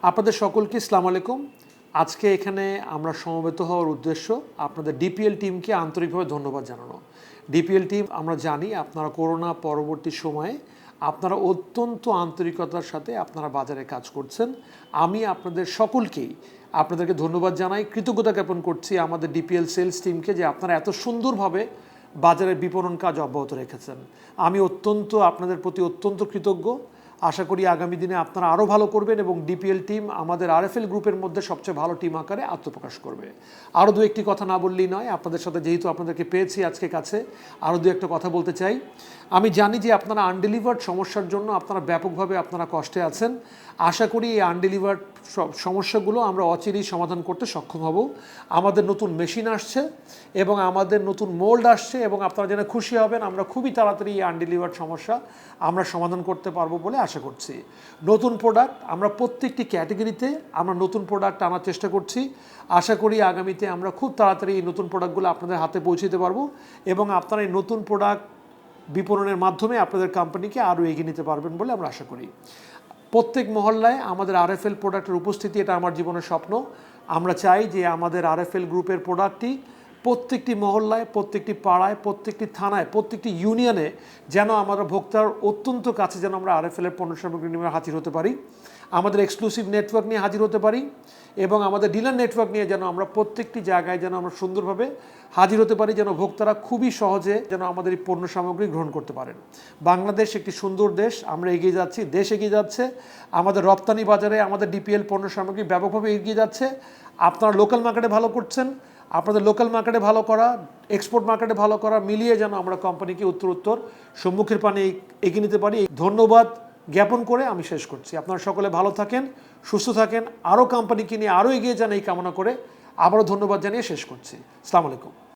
আপনাদের সকলকে আসসালামু আলাইকুম। আজকে এখানে আমরা সমবেত হওয়ার উদ্দেশ্য আপনাদের ডিপিএল টিমকে আন্তরিকভাবে ধন্যবাদ জানানো। ডিপিএল টিম আমরা জানি আপনারা করোনা পরবর্তী সময়ে আপনারা অত্যন্ত আন্তরিকতার সাথে আপনারা বাজারে কাজ করছেন। আমি আপনাদের সকলকেই আপনাদেরকে ধন্যবাদ জানাই, কৃতজ্ঞতা জ্ঞাপন করছি আমাদের ডিপিএল সেলস টিমকে যে আপনারা এত সুন্দরভাবে বাজারের বিপণন কাজ অব্যাহত রেখেছেন। আমি আপনাদের প্রতি অত্যন্ত কৃতজ্ঞ। আশা করি আগামী দিনে আপনারা আরও ভালো করবেন এবং ডিপিএল টিম আমাদের আরএফএল গ্রুপের মধ্যে সবচেয়ে ভালো টিম আকারে আত্মপ্রকাশ করবে। আরও দু একটি কথা না বললেই নয়, আপনাদের সাথে যেহেতু আপনাদেরকে পেয়েছি আজকে কাছে, আরও দু একটা কথা বলতে চাই। আমি জানি যে আপনারা আনডেলিভার্ড সমস্যার জন্য আপনারা ব্যাপকভাবে আপনারা কষ্টে আছেন। আশা করি এই আনডেলিভার্ড সমস্যাগুলো আমরা অচিরেই সমাধান করতে সক্ষম হব। আমাদের নতুন মেশিন আসছে এবং আমাদের নতুন মোল্ড আসছে এবং আপনারা যেন খুশি হবেন, আমরা খুবই তাড়াতাড়ি এই আনডেলিভার্ড সমস্যা আমরা সমাধান করতে পারবো বলে আশা করছি। নতুন প্রোডাক্ট আমরা প্রত্যেকটি ক্যাটেগরিতে আমরা নতুন প্রোডাক্ট আনার চেষ্টা করছি। আশা করি আগামীতে আমরা খুব তাড়াতাড়ি এই নতুন প্রোডাক্টগুলো আপনাদের হাতে পৌঁছে দিতে পারবো এবং আপনারা এই নতুন প্রোডাক্ট বিপণনের মাধ্যমে আপনাদের কোম্পানিকে আরও এগিয়ে নিতে পারবেন বলে আমরা আশা করি। প্রত্যেক মহল্লায় আমাদের আরএফএল প্রোডাক্টের উপস্থিতি, এটা আমার জীবনের স্বপ্ন। আমরা চাই যে আমাদের আরএফএল গ্রুপের প্রোডাক্টটি প্রত্যেকটি মহল্লায়, প্রত্যেকটি পাড়ায়, প্রত্যেকটি থানায়, প্রত্যেকটি ইউনিয়নে যেন আমরা ভোক্তার অত্যন্ত কাছে যেন আমরা আরএফএলের পণ্য সামগ্রী নিয়ে হাজির হতে পারি, আমাদের এক্সক্লুসিভ নেটওয়ার্ক নিয়ে হাজির হতে পারি এবং আমাদের ডিলার নেটওয়ার্ক নিয়ে যেন আমরা প্রত্যেকটি জায়গায় যেন আমরা সুন্দরভাবে হাজির হতে পারি, যেন ভোক্তারা খুবই সহজে যেন আমাদের এই পণ্য সামগ্রী গ্রহণ করতে পারেন। বাংলাদেশ একটি সুন্দর দেশ, আমরা এগিয়ে যাচ্ছি, দেশ এগিয়ে যাচ্ছে, আমাদের রপ্তানি বাজারে আমাদের ডিপিএল পণ্য সামগ্রী ব্যাপকভাবে এগিয়ে যাচ্ছে। আপনারা লোকাল মার্কেটে ভালো করছেন, আপনাদের লোকাল মার্কেটে ভালো করা, এক্সপোর্ট মার্কেটে ভালো করা মিলিয়ে যেন আমরা কোম্পানিকে উত্তর সম্মুখের পানে এগিয়ে নিতে পারি। ধন্যবাদ জ্ঞাপন করে আমি শেষ করছি। আপনারা সকলে ভালো থাকেন, সুস্থ থাকেন, আরও কোম্পানিকে নিয়ে আরও এগিয়ে যান এই কামনা করে আবারও ধন্যবাদ জানিয়ে শেষ করছি। আসসালামু আলাইকুম।